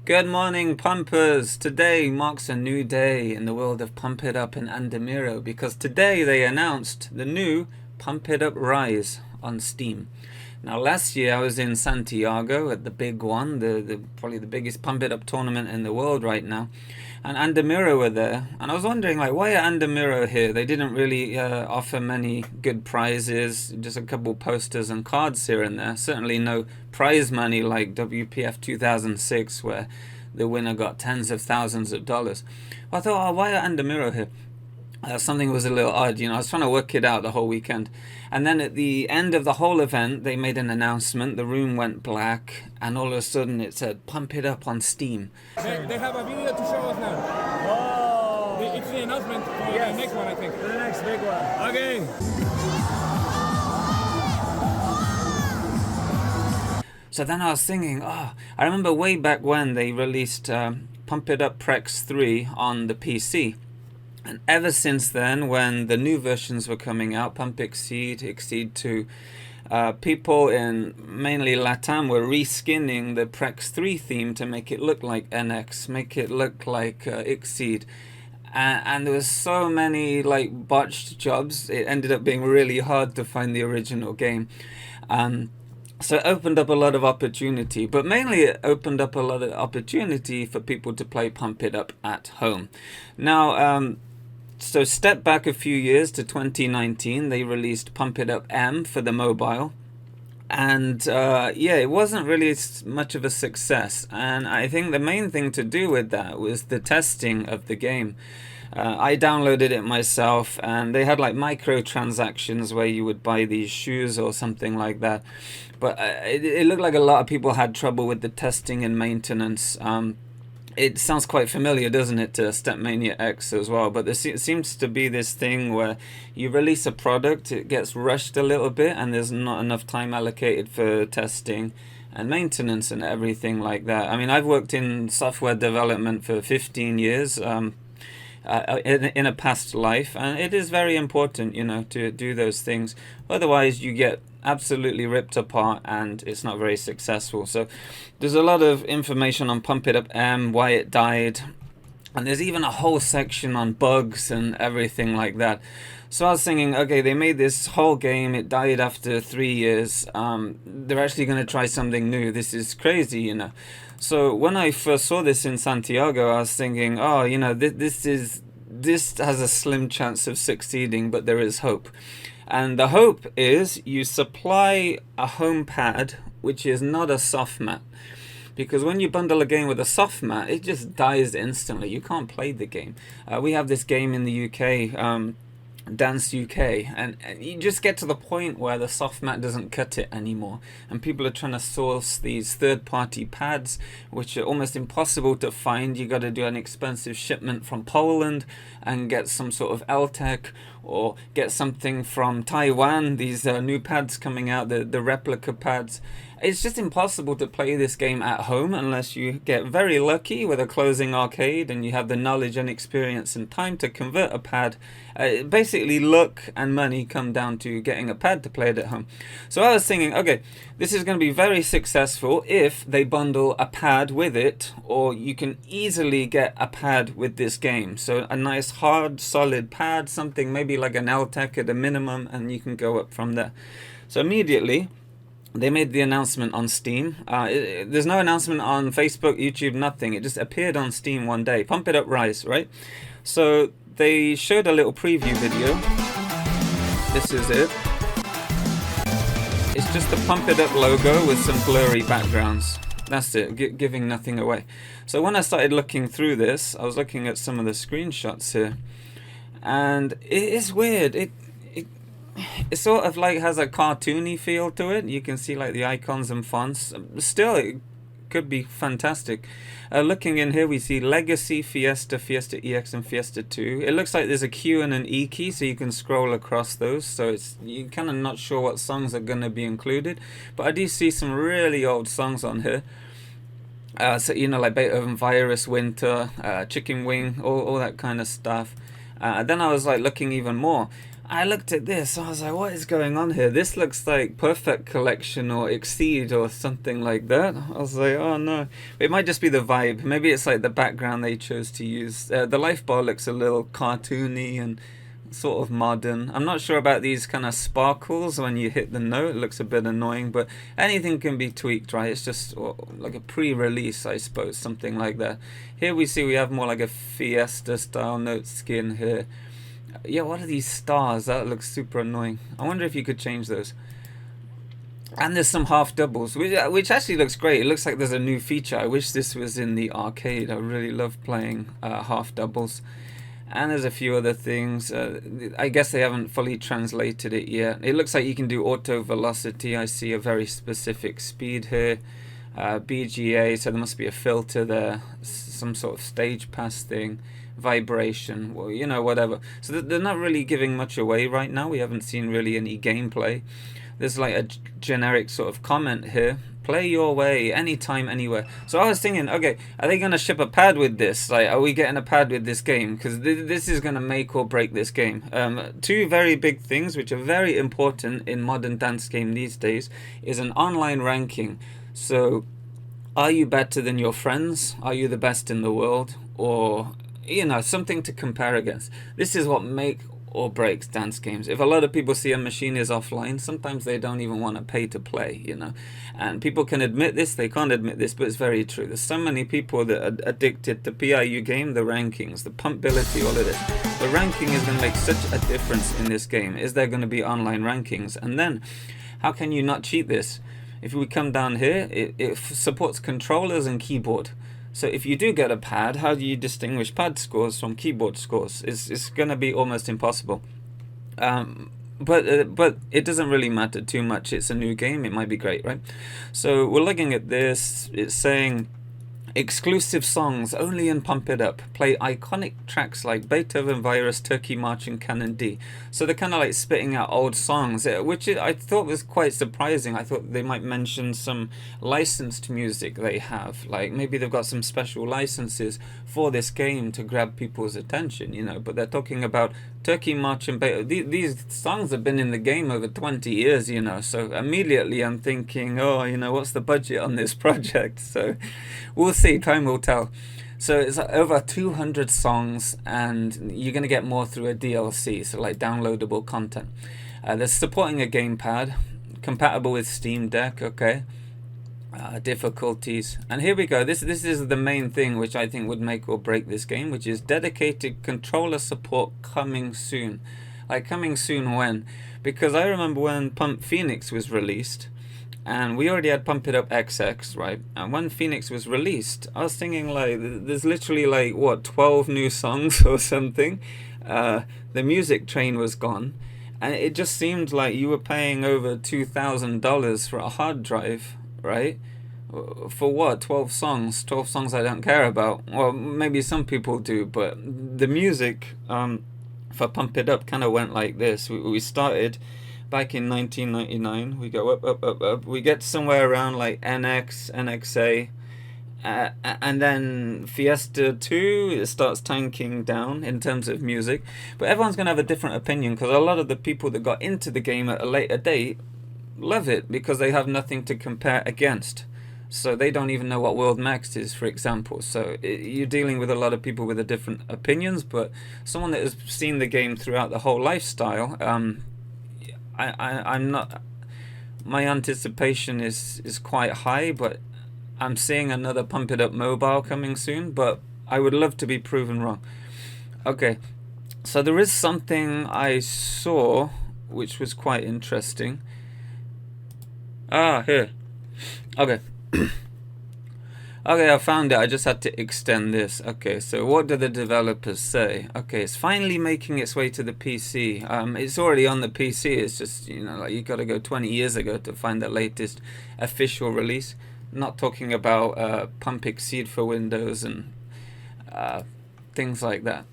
Good morning, pumpers! Today marks a new day in the world of Pump It Up and Andamiro because today they announced the new Pump It Up Rise on Steam. Now, last year I was in Santiago at the big one, the probably the biggest Pump It Up tournament in the world right now, and Andamiro were there. And I was wondering, like, why are Andamiro here? They didn't really offer many good prizes, just a couple posters and cards here and there. Certainly no prize money like WPF 2006, where the winner got tens of thousands of dollars. Well, I thought, oh, why are Andamiro here? Something was a little odd, I was trying to work it out the whole weekend. And then at the end of the whole event, they made an announcement. The room went black, and all of a sudden it said, Pump It Up on Steam. They have a video to show us now. Oh! It's the announcement for the next one, I think. The next big one. Okay. So then I was thinking, I remember way back when they released Pump It Up Prex 3 on the PC. And ever since then, when the new versions were coming out, Pump Exceed 2, people in mainly Latam were reskinning the Prex 3 theme to make it look like NX, make it look like Exceed. And there was so many like botched jobs, it ended up being really hard to find the original game. So it opened up a lot of opportunity, but mainly it opened up a lot of opportunity for people to play Pump It Up at home. Now, so step back a few years to 2019, they released Pump It Up M for the mobile. And it wasn't really much of a success. And I think the main thing to do with that was the testing of the game. I downloaded it myself, and they had like microtransactions where you would buy these shoes or something like that. But it looked like a lot of people had trouble with the testing and maintenance. It sounds quite familiar, doesn't it, to Stepmania X as well? But there seems to be this thing where you release a product, it gets rushed a little bit, and there's not enough time allocated for testing and maintenance and everything like that. I mean, I've worked in software development for 15 years in a past life, and it is very important, to do those things. Otherwise, you get absolutely ripped apart and it's not very successful. So there's a lot of information on Pump It Up M, why it died, and there's even a whole section on bugs and everything like that. So I was thinking, okay, they made this whole game, it died after 3 years, they're actually going to try something new. This is crazy, So when I first saw this in Santiago, I was thinking, this has a slim chance of succeeding, but there is hope. And the hope is you supply a home pad, which is not a soft mat. Because when you bundle a game with a soft mat, it just dies instantly. You can't play the game. We have this game in the UK, Dance UK, and you just get to the point where the soft mat doesn't cut it anymore, and people are trying to source these third-party pads which are almost impossible to find. You got to do an expensive shipment from Poland and get some sort of LTEC, or get something from Taiwan, these new pads coming out, the replica pads. It's just impossible to play this game at home unless you get very lucky with a closing arcade and you have the knowledge and experience and time to convert a pad. Basically, luck and money come down to getting a pad to play it at home. So I was thinking, okay, this is going to be very successful if they bundle a pad with it, or you can easily get a pad with this game. So a nice hard solid pad, something maybe like an LTEC at a minimum, and you can go up from there. So immediately they made the announcement on Steam. There's no announcement on Facebook, YouTube, nothing. It just appeared on Steam one day. Pump It Up Rise, right? So they showed a little preview video. This is it. It's just the Pump It Up logo with some blurry backgrounds. That's it, giving nothing away. So when I started looking through this, I was looking at some of the screenshots here, and it is weird. It sort of like has a cartoony feel to it. You can see like the icons and fonts. Still, it could be fantastic. Looking in here, we see Legacy, Fiesta, Fiesta EX, and Fiesta 2. It looks like there's a Q and an E key, so you can scroll across those. So you're kind of not sure what songs are going to be included. But I do see some really old songs on here. So like Beethoven Virus, Winter, Chicken Wing, all that kind of stuff. Then I was like looking even more. I looked at this, I was like, what is going on here? This looks like Perfect Collection or Exceed or something like that. I was like, oh no. It might just be the vibe. Maybe it's like the background they chose to use. The life bar looks a little cartoony and sort of modern. I'm not sure about these kind of sparkles when you hit the note. It looks a bit annoying, but anything can be tweaked, right? It's just like a pre-release, I suppose, something like that. Here we see we have more like a Fiesta style note skin here. Yeah, what are these stars? That looks super annoying. I wonder if you could change those. And there's some half doubles, which actually looks great. It looks like there's a new feature. I wish this was in the arcade. I really love playing half doubles. And there's a few other things. I guess they haven't fully translated it yet. It looks like you can do auto velocity. I see a very specific speed here. BGA, so there must be a filter there. Some sort of stage pass thing. Vibration, well, you know, whatever. So they're not really giving much away right now. We haven't seen really any gameplay. There's like a generic sort of comment here. Play your way, anytime, anywhere. So I was thinking, okay, are they going to ship a pad with this? Like, are we getting a pad with this game? Because this is going to make or break this game. Two very big things, which are very important in modern dance game these days, is an online ranking. So, are you better than your friends? Are you the best in the world? Or, you know, something to compare against. This is what make or breaks dance games. If a lot of people see a machine is offline, sometimes they don't even want to pay to play, you know. And people can admit this, they can't admit this, but it's very true. There's so many people that are addicted to PIU game, the rankings, the pumpability, all of this. The ranking is going to make such a difference in this game. Is there going to be online rankings? And then, how can you not cheat this? If we come down here, it supports controllers and keyboard. So if you do get a pad, how do you distinguish pad scores from keyboard scores? It's going to be almost impossible. But it doesn't really matter too much. It's a new game. It might be great, right? So we're looking at this. It's saying exclusive songs only in Pump It Up. Play iconic tracks like Beethoven Virus, Turkey March, and Canon D. So they're kind of like spitting out old songs, which I thought was quite surprising. I thought they might mention some licensed music they have. Like maybe they've got some special licenses for this game to grab people's attention, you know. But they're talking about Turkey March and Beethoven. These songs have been in the game over 20 years, you know. So immediately I'm thinking, oh, you know, what's the budget on this project? So we'll see. Time will tell. So it's over 200 songs, and you're going to get more through a DLC, so like downloadable content. They're supporting a gamepad, compatible with Steam Deck, okay. Difficulties. And here we go. This is the main thing which I think would make or break this game, which is dedicated controller support coming soon. Like coming soon when? Because I remember when Pump Phoenix was released, and we already had Pump It Up XX, right? And when Phoenix was released, I was thinking like, there's literally like, what, 12 new songs or something? The music train was gone. And it just seemed like you were paying over $2,000 for a hard drive, right? For what? 12 songs? 12 songs I don't care about. Well, maybe some people do, but the music for Pump It Up kind of went like this. We started back in 1999, we go up, we get somewhere around like NX, NXA, and then Fiesta 2, it starts tanking down in terms of music. But everyone's going to have a different opinion, because a lot of the people that got into the game at a later date love it, because they have nothing to compare against. So they don't even know what World Max is, for example. So you're dealing with a lot of people with different opinions, but someone that has seen the game throughout the whole lifestyle, I'm not. My anticipation is quite high, but I'm seeing another Pump It Up mobile coming soon. But I would love to be proven wrong. Okay, so there is something I saw which was quite interesting. Here. Okay. Okay, I found it. I just had to extend this. Okay, so what do the developers say? Okay, it's finally making its way to the PC. It's already on the PC. It's just, you know, like you got to go 20 years ago to find the latest official release. Not talking about Pump Exceed for Windows and things like that.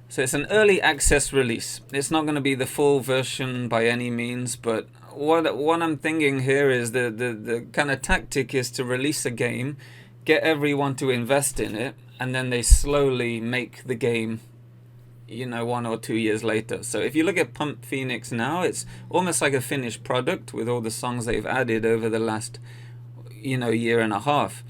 So it's an early access release. It's not going to be the full version by any means, but what I'm thinking here is the kind of tactic is to release a game, get everyone to invest in it, and then they slowly make the game you know, 1 or 2 years later. So if you look at Pump Phoenix now, it's almost like a finished product with all the songs they've added over the last, you know, year and a half.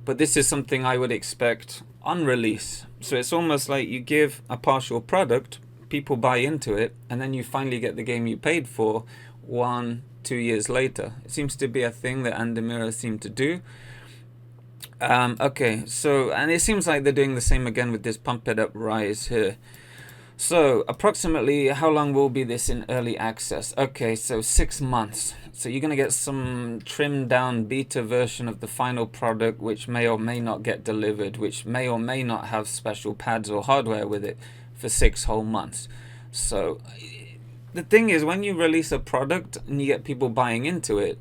But this is something I would expect on release. So it's almost like you give a partial product, people buy into it, and then you finally get the game you paid for 1-2 years later. It seems to be a thing that Andamiro seem to do. Okay, so, and it seems like they're doing the same again with this Pump It Up Rise here. So approximately how long will be this in early access? Okay, so 6 months. So you're going to get some trimmed down beta version of the final product, which may or may not get delivered, which may or may not have special pads or hardware with it for 6 whole months. So the thing is, when you release a product and you get people buying into it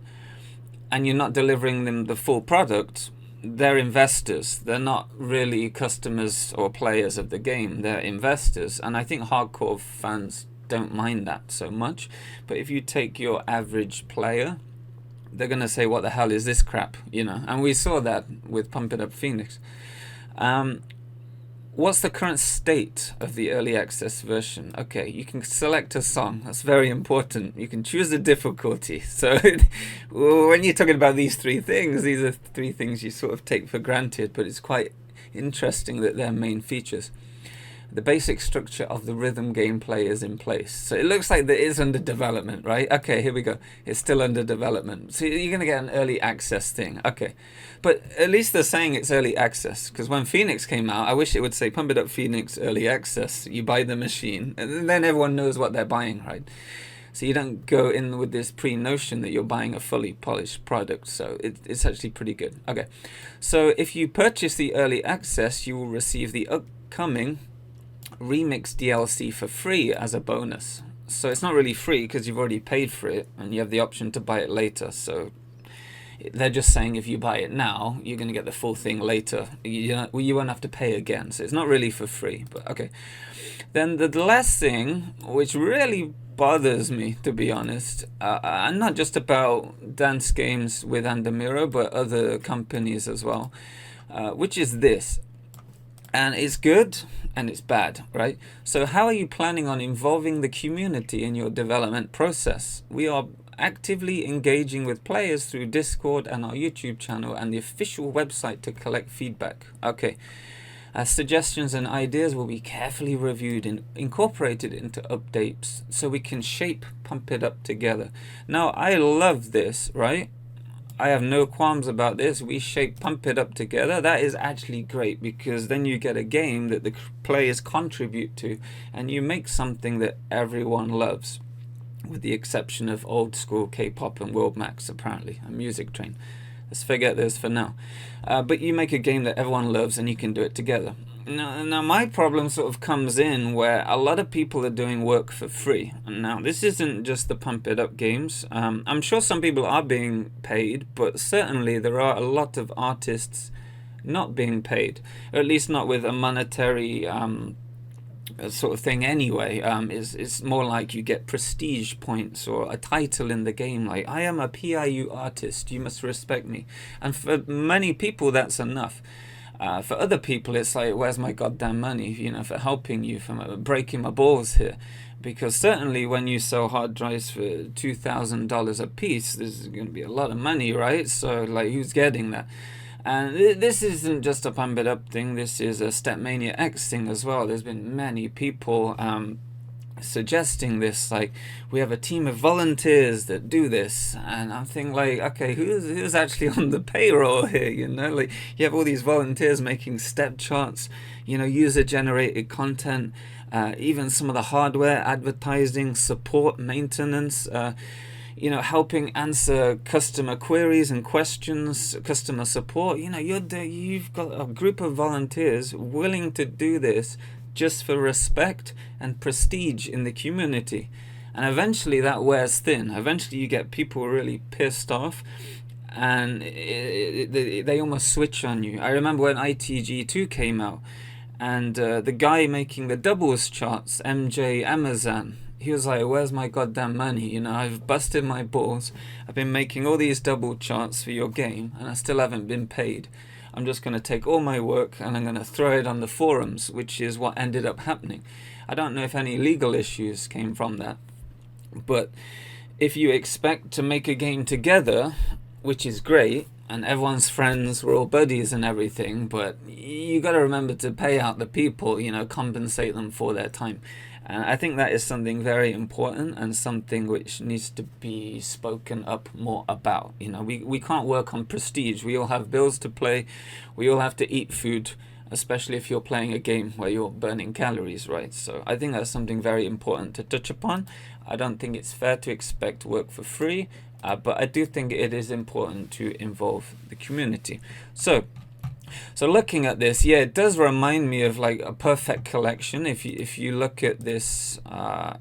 and you're not delivering them the full product, they're investors. They're not really customers or players of the game. They're investors. And I think hardcore fans don't mind that so much. But if you take your average player, they're going to say, what the hell is this crap? You know, and we saw that with Pump It Up Phoenix. What's the current state of the early access version? Okay, you can select a song. That's very important. You can choose the difficulty. So when you're talking about these 3 things, these are 3 things you sort of take for granted, but it's quite interesting that they're main features. The basic structure of the rhythm gameplay is in place. So it looks like that is under development, right? Okay, here we go. It's still under development. So you're going to get an early access thing. Okay. But at least they're saying it's early access. Because when Phoenix came out, I wish it would say Pump It Up Phoenix early access. You buy the machine. And then everyone knows what they're buying, right? So you don't go in with this pre-notion that you're buying a fully polished product. So it's actually pretty good. Okay. So if you purchase the early access, you will receive the upcoming remix DLC for free as a bonus. So it's not really free because you've already paid for it and you have the option to buy it later. So they're just saying if you buy it now, you're going to get the full thing later. You won't have to pay again. So it's not really for free, but okay. Then the last thing, which really bothers me, to be honest, and not just about dance games with Andamiro, but other companies as well, which is this. And it's good and it's bad, right? So how are you planning on involving the community in your development process? We are actively engaging with players through Discord and our YouTube channel and the official website to collect feedback. Okay. Suggestions and ideas will be carefully reviewed and incorporated into updates so we can shape Pump It Up together. Now, I love this, right? I have no qualms about this. We shape Pump It Up together. That is actually great because then you get a game that the players contribute to and you make something that everyone loves, with the exception of old school K-pop and World Max, apparently, a Music Train. Let's forget this for now. But you make a game that everyone loves and you can do it together. Now my problem sort of comes in where a lot of people are doing work for free. Now this isn't just the Pump It Up games. I'm sure some people are being paid, but certainly there are a lot of artists not being paid, or at least not with a monetary sort of thing anyway. It's more like you get prestige points or a title in the game, like I am a PIU artist, you must respect me. And for many people that's enough. For other people it's like, where's my goddamn money, you know, for helping you, for breaking my balls here. Because certainly when you sell hard drives for $2,000 a piece, there's going to be a lot of money, right? So like, who's getting that? And this isn't just a Pump It Up thing, this is a Stepmania X thing as well. There's been many people suggesting this, like, we have a team of volunteers that do this, and I'm thinking like, okay, who's actually on the payroll here, you know? Like, you have all these volunteers making step charts, you know, user generated content, even some of the hardware, advertising, support, maintenance, you know, helping answer customer queries and questions, customer support. You know, you've got a group of volunteers willing to do this just for respect and prestige in the community. And eventually that wears thin. Eventually you get people really pissed off and they almost switch on you. I remember when ITG2 came out and the guy making the doubles charts, MJ Amazon, he was like, where's my goddamn money? You know, I've busted my balls. I've been making all these double charts for your game and I still haven't been paid. I'm just going to take all my work and I'm going to throw it on the forums, which is what ended up happening. I don't know if any legal issues came from that, but if you expect to make a game together, which is great, and everyone's friends, we're all buddies and everything, but you got to remember to pay out the people, you know, compensate them for their time. And I think that is something very important and something which needs to be spoken up more about. You know, we can't work on prestige. We all have bills to pay. We all have to eat food, especially if you're playing a game where you're burning calories, right? So I think that's something very important to touch upon. I don't think it's fair to expect work for free, but I do think it is important to involve the community. So looking at this, yeah, it does remind me of like a perfect collection. If you look at this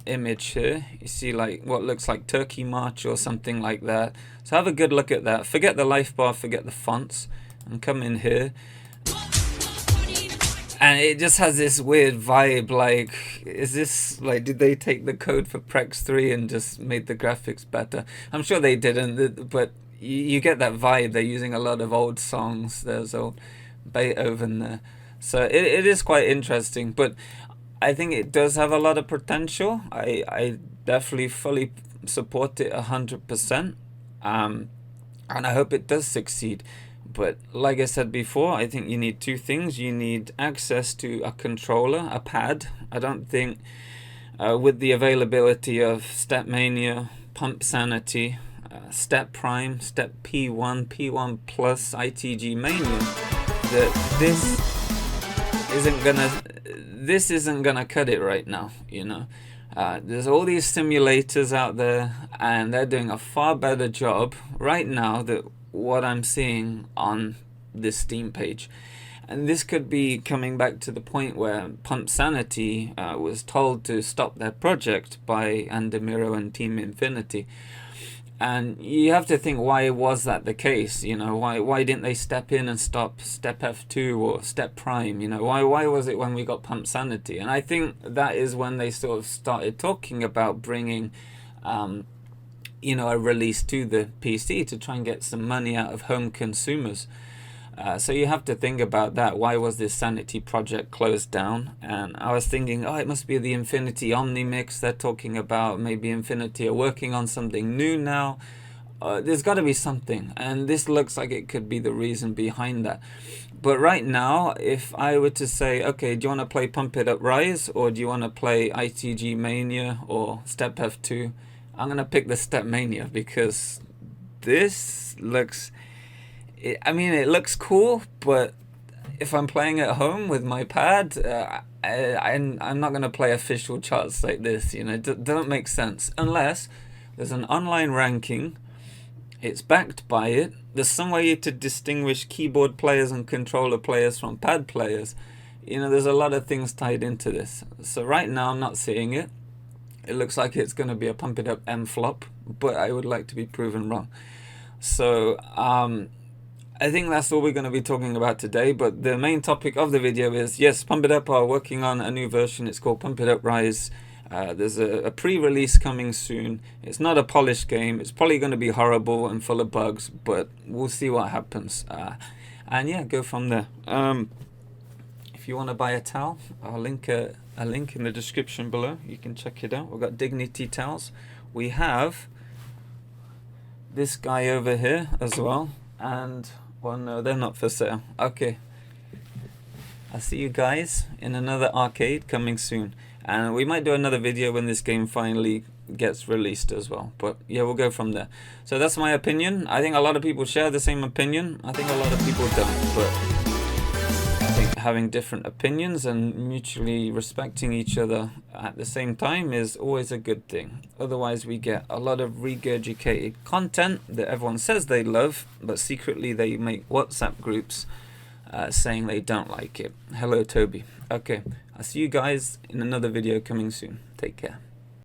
image here, you see like what looks like Turkey March or something like that. So have a good look at that. Forget the life bar, forget the fonts, and come in here. And it just has this weird vibe, like, is this, like, did they take the code for Prex 3 and just made the graphics better? I'm sure they didn't, but you get that vibe. They're using a lot of old songs. There's old Beethoven there. So it is quite interesting, but I think it does have a lot of potential. I definitely fully support it 100%. And I hope it does succeed. But like I said before, I think you need two things. You need access to a controller, a pad. I don't think with the availability of Step Mania, Pump Sanity, Step Prime, Step P1, P1 Plus, ITG Mania, that this isn't gonna cut it right now, you know. There's all these simulators out there, and they're doing a far better job right now than what I'm seeing on this Steam page. And this could be coming back to the point where Pump Sanity was told to stop their project by Andamiro and Team Infinity. And you have to think, why was that the case? You know, why didn't they step in and stop Step F2 or Step Prime? You know, why was it when we got Pump Sanity? And I think that is when they sort of started talking about bringing you know, a release to the PC to try and get some money out of home consumers. So you have to think about that. Why was this Sanity project closed down? And I was thinking, oh, it must be the Infinity Omnimix they're talking about. Maybe Infinity are working on something new now. There's got to be something, and this looks like it could be the reason behind that. But right now, if I were to say, okay, do you want to play Pump It Up Rise, or do you want to play ITG Mania or Step F2? I'm going to pick the Step Mania, because this looks, I mean, it looks cool, but if I'm playing at home with my pad, I'm not going to play official charts like this, you know. It doesn't make sense unless there's an online ranking, it's backed by it, there's some way to distinguish keyboard players and controller players from pad players. You know, there's a lot of things tied into this. So right now I'm not seeing it. It looks like it's going to be a Pump It Up M flop, but I would like to be proven wrong. So I think that's all we're going to be talking about today. But the main topic of the video is, yes, Pump It Up are working on a new version. It's called Pump It Up Rise. There's a pre-release coming soon. It's not a polished game. It's probably going to be horrible and full of bugs, but we'll see what happens. And yeah, go from there. If you want to buy a towel, I'll link a link in the description below. You can check it out. We've got Dignity towels. We have this guy over here as well. And, well, no, they're not for sale. Okay. I'll see you guys in another arcade coming soon. And we might do another video when this game finally gets released as well. But yeah, we'll go from there. So that's my opinion. I think a lot of people share the same opinion. I think a lot of people don't. But I think having different opinions and mutually respecting each other at the same time is always a good thing. Otherwise, we get a lot of regurgitated content that everyone says they love, but secretly they make WhatsApp groups saying they don't like it. Hello, Toby. Okay, I'll see you guys in another video coming soon. Take care.